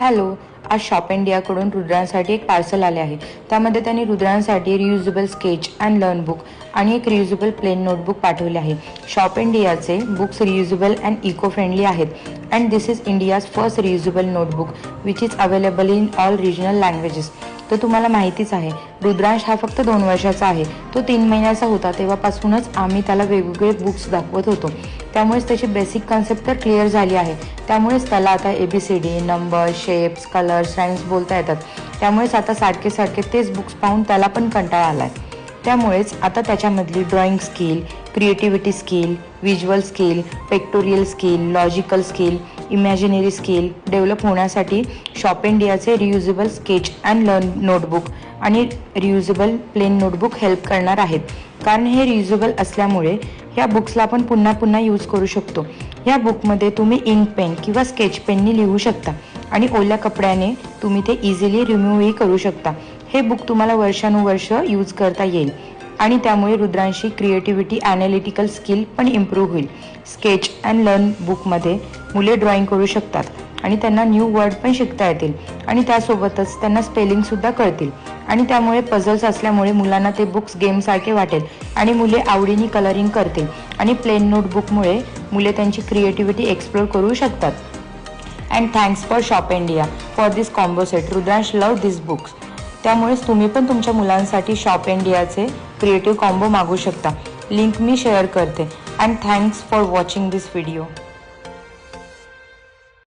Hello, आज shop इंडियाकडून रुद्रांसाठी एक पार्सल आले आहे। त्यामध्ये त्यांनी रुद्रांसाठी reusable sketch and learn book आणि एक रियुजेबल प्लेन नोटबुक पाठवले आहे। शॉप इंडियाचे books reusable and eco friendly आहेत and this is India's first reusable notebook which is available in all regional languages. तर तुम्हाला माहितीच आहे, रुद्रांश हा फक्त 2 वर्षाचा आहे। तो 3 महिन्याचा होता तेव्हापासूनच आम्ही त्याला वेगवेगळे बुक्स दाखवत होतो, त्यामुळेच त्याची बेसिक कन्सेप्ट तर क्लिअर झाली आहे। त्यामुळेच त्याला आता ABCD, number, shapes, colours, rhymes बोलता येतात। त्यामुळेच आता सारखे तेच बुक्स पाहून त्याला पण कंटाळा आलाय। त्यामुळेच आता त्याच्यामधली drawing skill, creativity skill, visual skill, pictorial skill, logical skill, imaginary skill develop होण्यासाठी शॉप इंडियाचे reusable sketch and learn notebook आणि रियुजेबल प्लेन नोटबुक हेल्प करणार आहेत। कारण हे रियुजेबल असल्यामुळे ह्या बुक्सला आपण पुन्हा पुन्हा यूज करू शकतो। ह्या बुकमध्ये तुम्ही इंक पेन किंवा स्केच पेननी लिहू शकता आणि ओल्या कपड्याने तुम्ही ते इझिली रिमूव्हही करू शकता। हे बुक तुम्हाला वर्षानुवर्ष यूज करता येईल आणि त्यामुळे रुद्रांशी क्रिएटिव्हिटी ॲनालिटिकल स्किल पण इम्प्रूव्ह होईल। स्केच अँड लर्न बुकमध्ये मुले ड्रॉइंग करू शकतात आणि त्यांना न्यू वर्ड पण शिकता येतील आणि त्यासोबतच त्यांना स्पेलिंगसुद्धा कळतील आणि त्यामुळे पझल्स असल्यामुळे मुलांना ते बुक्स गेमसारखे वाटेल आणि मुले आवडीने कलरिंग करतील आणि प्लेन नोटबुकमुळे मुले त्यांची क्रिएटिव्हिटी एक्सप्लोर करू शकतात। And thanks for shop India for this combo set. Rudransh love this books. त्यामुळेच तुम्ही पण तुमच्या मुलांसाठी शॉप इंडियाचे क्रिएटिव्ह कॉम्बो मागू शकता। लिंक मी शेअर करते। And thanks for watching this video.